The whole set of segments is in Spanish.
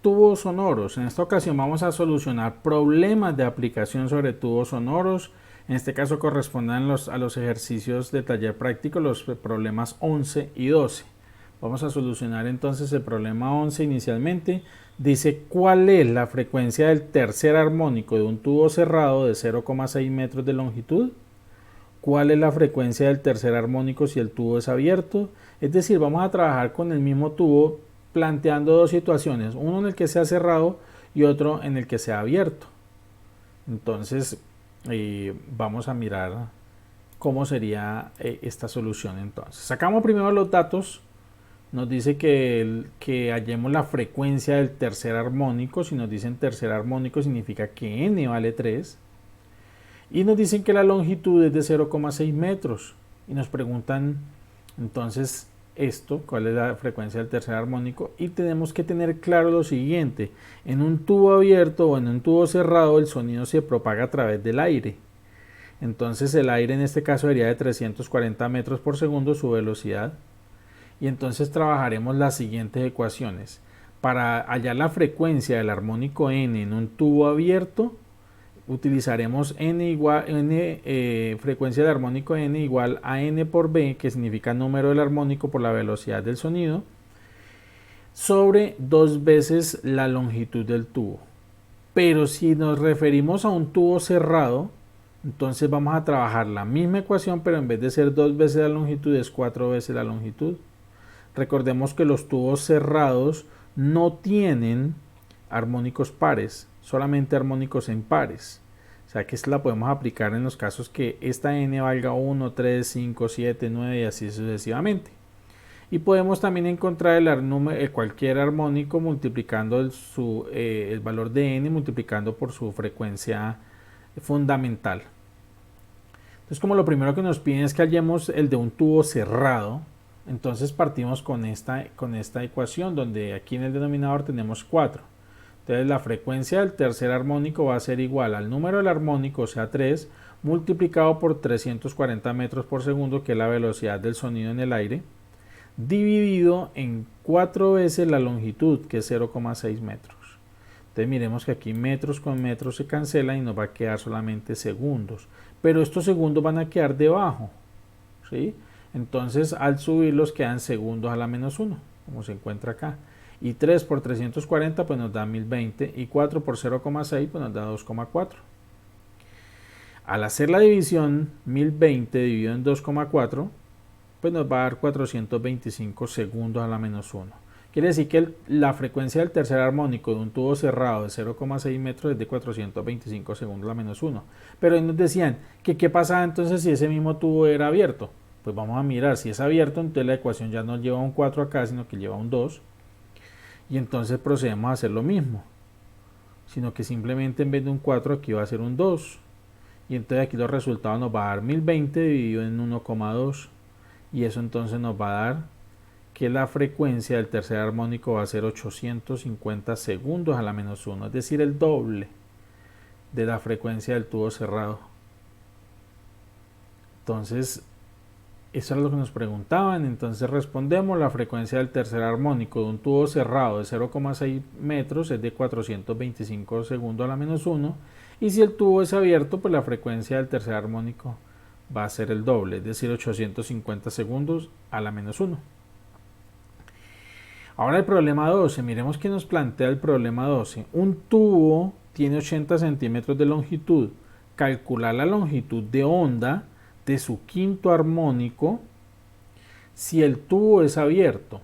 tubos sonoros. En esta ocasión vamos a solucionar problemas de aplicación sobre tubos sonoros. En este caso corresponden a los ejercicios de taller práctico, los problemas 11 y 12. Vamos a solucionar entonces el problema 11 inicialmente. Dice cuál es la frecuencia del tercer armónico de un tubo cerrado de 0,6 metros de longitud. ¿Cuál es la frecuencia del tercer armónico si el tubo es abierto? Es decir, vamos a trabajar con el mismo tubo planteando dos situaciones, uno en el que sea cerrado y otro en el que sea abierto. Entonces vamos a mirar cómo sería esta solución. Entonces sacamos primero los datos. Nos dice que hallemos la frecuencia del tercer armónico. Si nos dicen tercer armónico significa que n vale 3. Y nos dicen que la longitud es de 0,6 metros. Y nos preguntan entonces esto, cuál es la frecuencia del tercer armónico. Y tenemos que tener claro lo siguiente. En un tubo abierto o en un tubo cerrado el sonido se propaga a través del aire. Entonces el aire en este caso sería de 340 metros por segundo su velocidad. Y entonces trabajaremos las siguientes ecuaciones. Para hallar la frecuencia del armónico n en un tubo abierto, utilizaremos frecuencia del armónico n igual a n por b, que significa número del armónico por la velocidad del sonido, sobre 2 veces la longitud del tubo. Pero si nos referimos a un tubo cerrado, entonces vamos a trabajar la misma ecuación, pero en vez de ser 2 veces la longitud es 4 veces la longitud. Recordemos que los tubos cerrados no tienen armónicos pares, solamente armónicos en pares. O sea que esta la podemos aplicar en los casos que esta n valga 1, 3, 5, 7, 9 y así sucesivamente. Y podemos también encontrar cualquier armónico multiplicando el valor de n multiplicando por su frecuencia fundamental. Entonces, como lo primero que nos piden es que hallemos el de un tubo cerrado, entonces partimos con esta ecuación donde aquí en el denominador tenemos 4. Entonces la frecuencia del tercer armónico va a ser igual al número del armónico, o sea 3, multiplicado por 340 metros por segundo, que es la velocidad del sonido en el aire, dividido en 4 veces la longitud, que es 0,6 metros. Entonces miremos que aquí metros con metros se cancelan y nos va a quedar solamente segundos. Pero estos segundos van a quedar debajo, ¿sí? Entonces al subirlos quedan segundos a la menos 1, como se encuentra acá. Y 3 por 340 pues nos da 1020 y 4 por 0,6 pues nos da 2,4. Al hacer la división 1020 dividido en 2,4 pues nos va a dar 425 segundos a la menos 1. Quiere decir que la frecuencia del tercer armónico de un tubo cerrado de 0,6 metros es de 425 segundos a la menos 1. Pero ahí nos decían que qué pasaba entonces si ese mismo tubo era abierto. Pues vamos a mirar, si es abierto, entonces la ecuación ya no lleva un 4 acá, sino que lleva un 2. Y entonces procedemos a hacer lo mismo, sino que simplemente en vez de un 4 aquí va a ser un 2. Y entonces aquí los resultados nos va a dar 1020 dividido en 1,2. Y eso entonces nos va a dar que la frecuencia del tercer armónico va a ser 850 segundos a la menos 1, es decir, el doble de la frecuencia del tubo cerrado. Entonces, eso es lo que nos preguntaban. Entonces respondemos: la frecuencia del tercer armónico de un tubo cerrado de 0,6 metros es de 425 segundos a la menos 1. Y si el tubo es abierto, pues la frecuencia del tercer armónico va a ser el doble, es decir, 850 segundos a la menos 1. Ahora el problema 12, miremos qué nos plantea el problema 12. Un tubo tiene 80 centímetros de longitud. Calcular la longitud de onda de su quinto armónico si el tubo es abierto.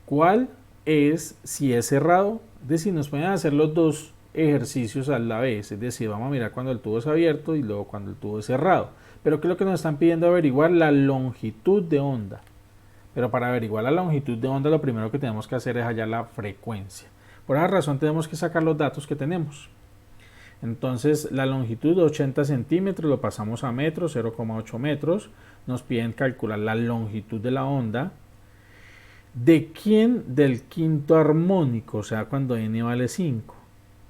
¿Cuál es si es cerrado? Es decir, nos pueden hacer los dos ejercicios a la vez. Es decir, vamos a mirar cuando el tubo es abierto y luego cuando el tubo es cerrado. Pero ¿qué es lo que nos están pidiendo? Averiguar la longitud de onda. Pero para averiguar la longitud de onda lo primero que tenemos que hacer es hallar la frecuencia. Por esa razón tenemos que sacar los datos que tenemos. Entonces la longitud de 80 centímetros lo pasamos a metros, 0,8 metros. Nos piden calcular la longitud de la onda. ¿De quién? Del quinto armónico, o sea cuando n vale 5.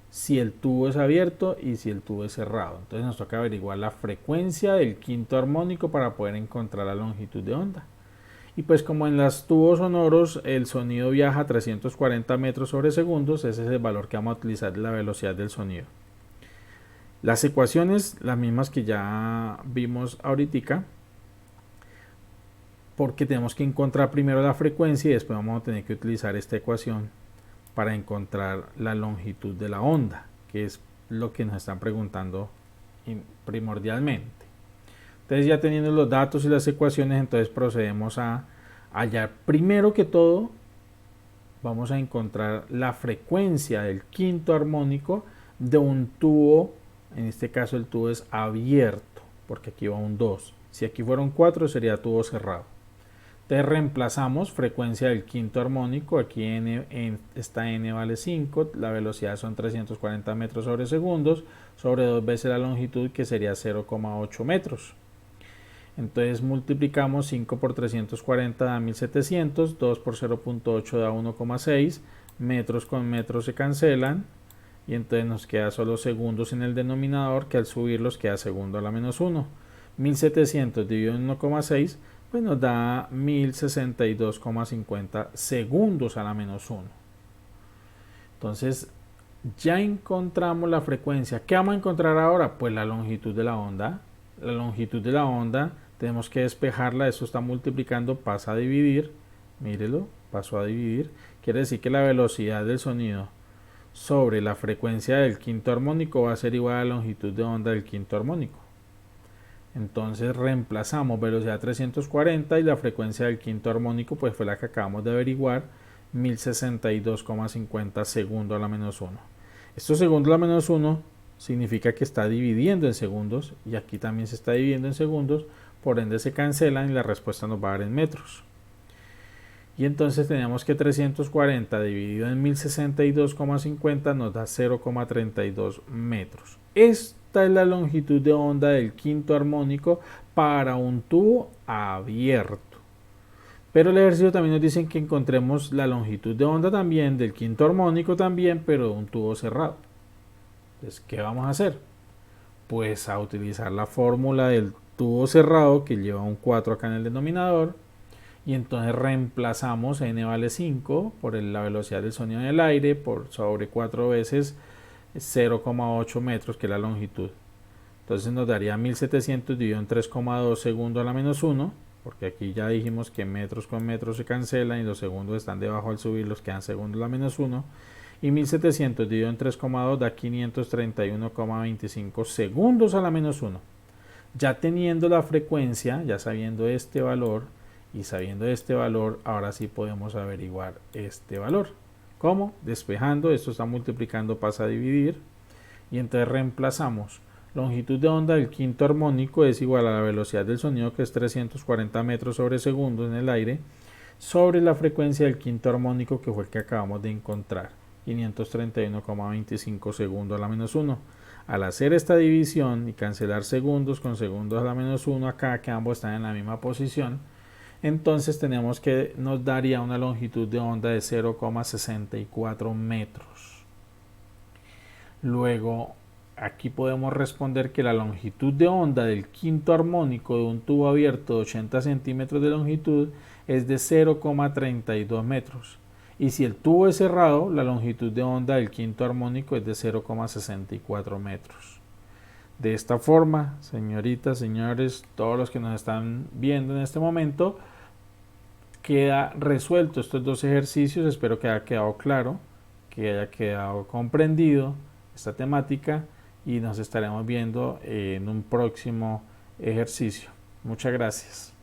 Si el tubo es abierto y si el tubo es cerrado. Entonces nos toca averiguar la frecuencia del quinto armónico para poder encontrar la longitud de onda. Y pues como en los tubos sonoros el sonido viaja a 340 metros sobre segundos, ese es el valor que vamos a utilizar de la velocidad del sonido. Las ecuaciones, las mismas que ya vimos ahorita, porque tenemos que encontrar primero la frecuencia y después vamos a tener que utilizar esta ecuación para encontrar la longitud de la onda, que es lo que nos están preguntando primordialmente. Entonces, ya teniendo los datos y las ecuaciones, entonces procedemos a hallar. Primero que todo, vamos a encontrar la frecuencia del quinto armónico de un tubo. En este caso el tubo es abierto, porque aquí va un 2. Si aquí fueron 4 sería tubo cerrado. Entonces reemplazamos frecuencia del quinto armónico, aquí esta n vale 5, la velocidad son 340 metros sobre segundos, sobre 2 veces la longitud, que sería 0,8 metros. Entonces multiplicamos 5 por 340 da 1700, 2 por 0.8 da 1,6, metros con metros se cancelan, y entonces nos queda solo segundos en el denominador, que al subirlos queda segundo a la menos 1. 1700 dividido en 1,6, pues nos da 1062,50 segundos a la menos 1. Entonces ya encontramos la frecuencia. ¿Qué vamos a encontrar ahora? Pues la longitud de la onda. La longitud de la onda tenemos que despejarla. Esto está multiplicando, pasa a dividir. Mírelo, pasó a dividir. Quiere decir que la velocidad del sonido sobre la frecuencia del quinto armónico va a ser igual a la longitud de onda del quinto armónico. Entonces reemplazamos velocidad 340 y la frecuencia del quinto armónico pues fue la que acabamos de averiguar, 1062,50 segundos a la menos 1. Estos segundos a la menos 1 significa que está dividiendo en segundos, y aquí también se está dividiendo en segundos, por ende se cancelan y la respuesta nos va a dar en metros. Y entonces tenemos que 340 dividido en 1062,50 nos da 0,32 metros. Esta es la longitud de onda del quinto armónico para un tubo abierto. Pero el ejercicio también nos dice que encontremos la longitud de onda también del quinto armónico también, pero de un tubo cerrado. Entonces, ¿qué vamos a hacer? Pues a utilizar la fórmula del tubo cerrado, que lleva un 4 acá en el denominador, y entonces reemplazamos n vale 5 por la velocidad del sonido en el aire por sobre 4 veces 0,8 metros, que es la longitud. Entonces nos daría 1700 dividido en 3,2 segundos a la menos 1, porque aquí ya dijimos que metros con metros se cancelan y los segundos están debajo, al subirlos quedan segundos a la menos 1, y 1700 dividido en 3,2 da 531,25 segundos a la menos 1. Ya teniendo la frecuencia, ya sabiendo este valor y sabiendo este valor, ahora sí podemos averiguar este valor. ¿Cómo? Despejando, esto está multiplicando, pasa a dividir, y entonces reemplazamos. Longitud de onda del quinto armónico es igual a la velocidad del sonido, que es 340 metros sobre segundos en el aire, sobre la frecuencia del quinto armónico, que fue el que acabamos de encontrar, 531,25 segundos a la menos 1. Al hacer esta división y cancelar segundos con segundos a la menos 1 acá, que ambos están en la misma posición, entonces tenemos que nos daría una longitud de onda de 0,64 metros. Luego, aquí podemos responder que la longitud de onda del quinto armónico de un tubo abierto de 80 centímetros de longitud es de 0,32 metros. Y si el tubo es cerrado, la longitud de onda del quinto armónico es de 0,64 metros. De esta forma, señoritas, señores, todos los que nos están viendo en este momento, queda resuelto estos dos ejercicios. Espero que haya quedado claro, que haya quedado comprendido esta temática, y nos estaremos viendo en un próximo ejercicio. Muchas gracias.